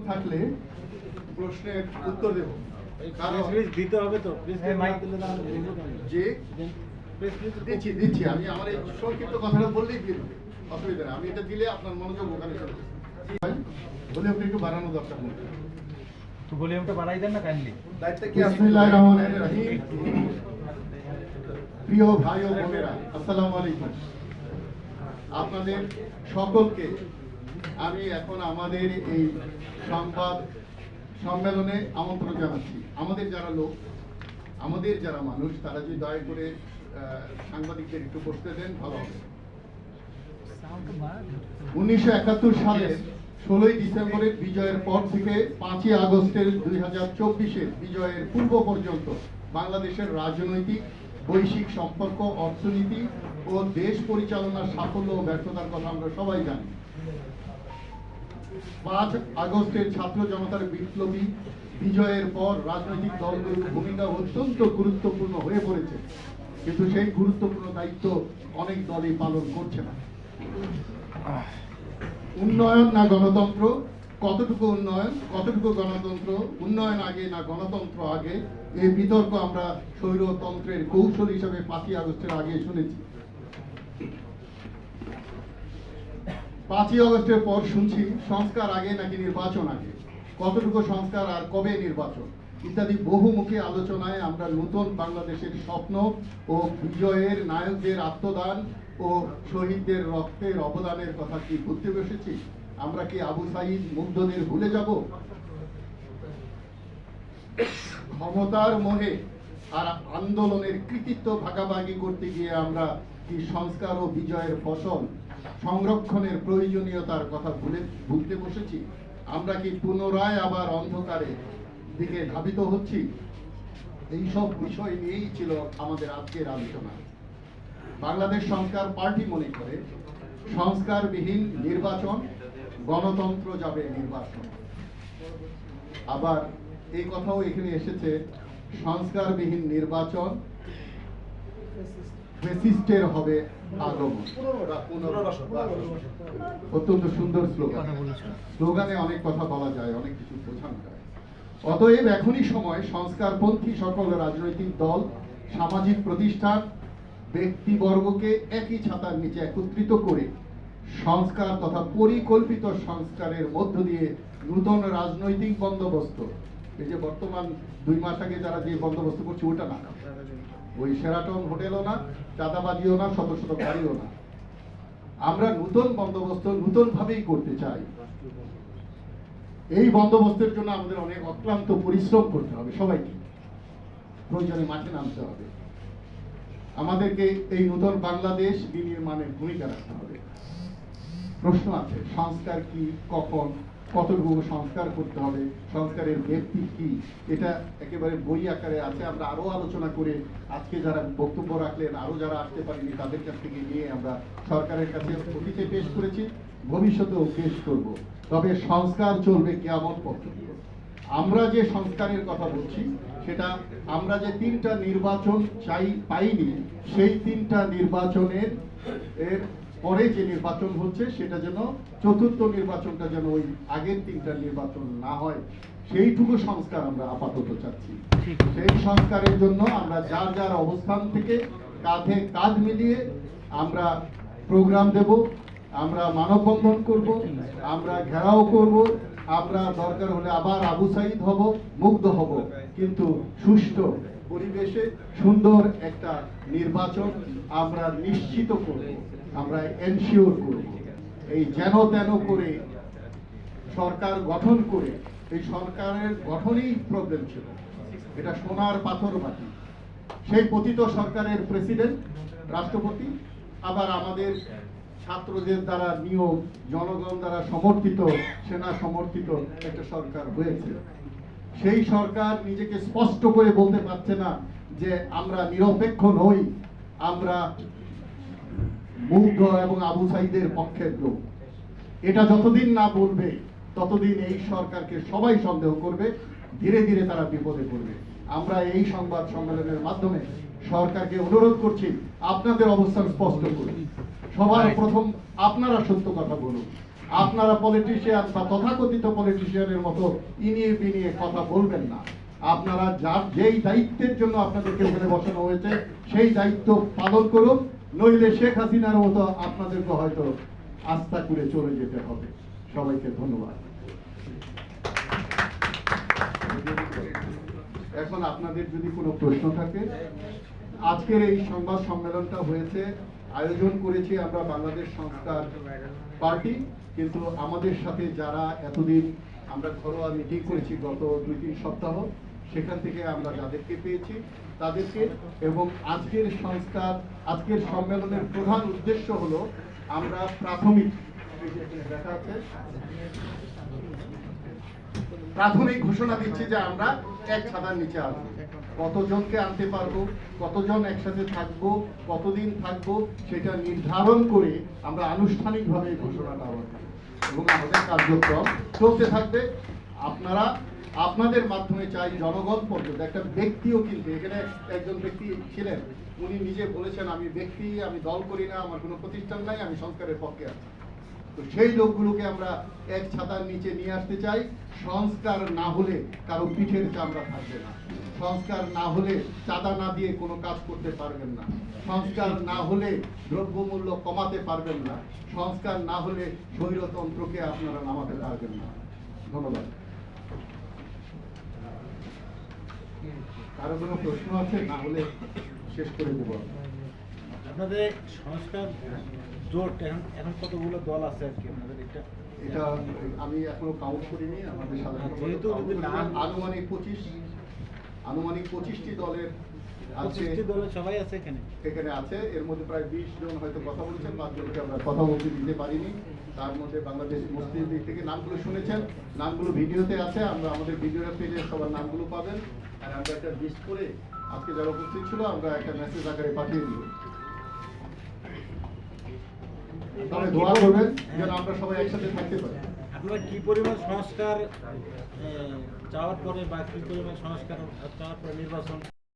থাকলে প্রশ্নের উত্তর দেব। কারণ দিতে হবে তো যে দিচ্ছি আমি আমার এই সংক্ষিপ্ত কথাটা বললেই দিয়ে দেবে, অসুবিধা নেই। আমি এটা দিলে আপনার মনোযোগ ওখানে চলে যাবে। বলে আপনি একটু বাড়ানো দরকার মনে হয়। তো ভলিউমটা বাড়াই দেন না কাইন্ডলি। বিসমিল্লাহির রহমানির রহিম। প্রিয় ভাই ও বোনেরা, আসসালামু আলাইকুম। আপনাদের সকলকে আমি এখন আমাদের এই সংবাদ সম্মেলনে আমন্ত্রণ জানাচ্ছি। আমাদের যারা লোক, আমাদের যারা মানুষ, তারা যদি দয়া করে সাংবাদিকদের একটু বসতে দেন ভালো হবে। 1971 সালের 16ই ডিসেম্বরের বিজয়ের পর থেকে 5ই আগস্টের 2024-এর বিজয়ের পূর্ব পর্যন্ত বাংলাদেশের রাজনৈতিক, বৈশ্বিক সম্পর্ক, অর্থনীতি ও দেশ পরিচালনার সাফল্য ও ব্যর্থতার কথা আমরা সবাই জানি। 5 আগস্টের ছাত্র জনতার বিপ্লবী বিজয়ের পর রাজনৈতিক দলগুলোর ভূমিকা অত্যন্ত গুরুত্বপূর্ণ হয়ে পড়েছে, কিন্তু সেই গুরুত্বপূর্ণ দায়িত্ব অনেক দলই পালন করছে না। উন্নয়ন না গণতন্ত্র, কতটুকু উন্নয়ন, কতটুকু গণতন্ত্র, উন্নয়ন আগে না গণতন্ত্র আগে, এই বিতর্ক আমরা স্বৈরতন্ত্রের কৌশল হিসেবে 5ই আগস্টের আগে শুনেছি। 5ই আগস্টের পর শুনছি সংস্কার আগে নাকি নির্বাচন আগে, কতটুকু সংস্কার আর কবে নির্বাচন ইত্যাদি বহুমুখী আলোচনায় আমরা নতুন বাংলাদেশের স্বপ্ন ও বিজয়ের নায়কদের আত্মদান ও শহীদদের রক্তের অবদানের কথা কি ভুলতে বসেছি? আমরা কি আবু সাঈদ মুগ্ধদের ভুলে যাব? ক্ষমতার মোহে আর আন্দোলনের কৃতিত্ব ভাগাভাগি করতে গিয়ে আমরা কি সংস্কার ও বিজয়ের ফসল সংরক্ষণের প্রয়োজনীয়তার কথা ভুলতে বসেছি? আমরা কি পুনরায় আবার অন্ধকারে দিকে ধাবিত হচ্ছি? এইসব বিষয় নিয়েই ছিল আমাদের আজকের আলোচনা। বাংলাদেশ সংস্কার পার্টি মনে করে সংস্কারবিহীন নির্বাচন, গণতন্ত্র যাবে নির্বাচন। আবার এই কথাও এখানে এসেছে, সংস্কারবিহীন নির্বাচন, ফ্যাসিস্টের হবে আগমন। অত্যন্ত সুন্দর স্লোগান। স্লোগানে অনেক কথা বলা যায়, অনেক কিছু বোঝানো যায়। অতএব এখনই সময় সংস্কারপন্থী সকল রাজনৈতিক দল, সামাজিক প্রতিষ্ঠান, ব্যক্তিবর্গকে একই ছাতার নিচে একত্রিত করে সংস্কার তথা পরিকল্পিত সংস্কারের মধ্য দিয়ে নূতন রাজনৈতিক বন্দোবস্ত, এই যে বর্তমান 2 মাস আগে যারা যে বন্দোবস্ত করছে ওটা না, ওই শেরাটন হোটেলও না, চাঁদাবাজিও না, শত শত গাড়িও না, আমরা নূতন বন্দোবস্ত নূতন ভাবেই করতে চাই। এই বন্দোবস্তের জন্য আমাদের অনেক অক্লান্ত পরিশ্রম করতে হবে, সবাইকে প্রয়োজনে মাঠে নামতে হবে। আমাদেরকে এই নূতন বাংলাদেশ বিনির্মাণে ভূমিকা রাখতে হবে। প্রশ্ন আছে, সংস্কার কি, কখন, কতটুকু সংস্কার করতে হবে, সংস্কারের ব্যক্তি কি, এটা একেবারে বই আকারে আছে। আমরা আরো আলোচনা করে আজকে যারা বক্তব্য রাখলেন, আরো যারা আসতে পারেনি তাদের কাছ থেকে নিয়ে আমরা সরকারের কাছে অতীতে পেশ করেছি, ভবিষ্যতেও পেশ করব। তবে সংস্কার চলবে কিয়ামত পর্যন্ত। আমরা যে সংস্কারের কথা বলছি সেটা আমরা যে 3টা নির্বাচন পাইনি, সেই 3টা নির্বাচনের এর পরে যে নির্বাচন হচ্ছে সেটা যেন 4র্থ নির্বাচনটা যেন ওই আগের 3টা নির্বাচন না হয়, সেইটুকু সংস্কার আমরা আপাতত চাচ্ছি। সেই সংস্কারের জন্য আমরা যার যার অবস্থান থেকে কাঁধে কাঁধ মিলিয়ে আমরা প্রোগ্রাম দেব, আমরা মানববন্ধন করব, আমরা ঘেরাও করব, আমরা দরকার হলে আবার আবু সাঈদ হব, মুগ্ধ হব, কিন্তু সুষ্ঠু পরিবেশে সুন্দর একটা নির্বাচন আমরা নিশ্চিত করব, আমরা এনশিওর করব। এই যেন তেন করে সরকার গঠন করে, এই সরকারের গঠনেই প্রবলেম ছিল, এটা সোনার পাথর বাটি। সেই পতিত সরকারের প্রেসিডেন্ট, রাষ্ট্রপতি, আবার আমাদের ছাত্রদের দ্বারা নিয়োগ, জনগণ দ্বারা সমর্থিত, সেনা সমর্থিত একটা সরকার হয়েছে। সেই সরকার নিজেকে স্পষ্ট করে বলতে পারছে না যে আমরা নিরপেক্ষ নই, আমরা মুগ্ধ এবং আবু সাঈদের পক্ষের লোক। এটা যতদিন না বলবে ততদিন এই সরকারকে সবাই সন্দেহ করবে, ধীরে ধীরে তারা বিপদে পড়বে। আমরা এই সংবাদ সম্মেলনের মাধ্যমে সরকারকে অনুরোধ করছি, আপনাদের অবস্থান স্পষ্ট করুন। সবার প্রথম আপনারা সত্য কথা বলুন, আপনারা পলিটিশিয়ান বা তথাকথিত পলিটিশিয়ানের মতো ইনিয়ে বিনিয়ে কথা বলবেন না। আপনারা যেই দায়িত্বের জন্য আপনাদেরকে এখানে বসানো হয়েছে সেই দায়িত্ব পালন করুন, নইলে শেখ হাসিনার মতো আপনাদেরকে হয়তো আস্থা করে চলে যেতে হবে। সবাইকে ধন্যবাদ। এখন আপনাদের যদি কোনো প্রশ্ন থাকে, আজকের এই সংবাদ সম্মেলনটা হয়েছে, আয়োজন করেছি আমরা বাংলাদেশ সংস্কার পার্টি, কিন্তু আমাদের সাথে যারা এতদিন আমরা ঘরোয়া মিটিং করেছি গত 2-3 সপ্তাহ, সেখান থেকে আমরা যাদেরকে পেয়েছি তাদেরকে, এবং আজকের সম্মেলনের প্রধান উদ্দেশ্য হলো আমরা প্রাথমিক ঘোষণা দিচ্ছি যে আমরা এক ছাতার নিচে আসবো। কতজনকে আনতে পারবো, কতজন একসাথে থাকবো, কতদিন থাকবো, সেটা নির্ধারণ করে আমরা আনুষ্ঠানিকভাবে ঘোষণাটা আবার দেব। এবং আমাদের কার্যক্রম চলতে থাকবে। আপনাদের মাধ্যমে চাই জনগণ পর্যন্ত, একটা ব্যক্তিও কিন্তু এখানে একজন ব্যক্তি ছিলেন, উনি নিজে বলেছেন আমি দল করি না, আমার কোনো প্রতিষ্ঠান নাই, আমি সংস্কারের পক্ষে আছি। তো সেই লোকগুলোকে আমরা এক ছাতার নিচে নিয়ে আসতে চাই। সংস্কার না হলে কারো পিঠের চামড়া থাকবে না, সংস্কার না হলে চাঁদা না দিয়ে কোনো কাজ করতে পারবেন না, সংস্কার না হলে দ্রব্যমূল্য কমাতে পারবেন না, সংস্কার না হলে স্বৈরতন্ত্রকে আপনারা নামাতে পারবেন না। ধন্যবাদ। কারো কোনো প্রশ্ন আছে? না হলে শেষ করে দেবো। আপনাদের সংস্কার জোট এখন কতগুলো দল আছে আর কি আপনাদের? এটা আমি এখনো কাউন্ট করিনি। আমাদের যেহেতু যদি আনুমানিক 25টি দলের আছে, 25টি দলের সবাই আছে এখানে আছে। এর মধ্যে প্রায় 20 জন হয়তো কথা বলেছেন, 5 জনকে আমরা কথা বলতে দিতে পারিনি। তার মধ্যে বাংলাদেশ মুসলিম লীগ থেকে নামগুলো শুনেছেন, নামগুলো ভিডিওতে আছে, আমরা আমাদের ভিডিওর পেজে সবার নামগুলো পাবেন। আর আমরা একটা লিস্ট করে আজকে যারা উপস্থিত ছিল আমরা একটা মেসেজ আকারে পাঠিয়ে দিব। তবে দোয়া করবেন যেন আমরা সবাই একসাথে থাকতে পারি। আপনারা কি পরিমাণ সংস্কার চাওয়ার পরে বা কি পরিমাণ সংস্কার চাওয়ার পরে নির্বাচন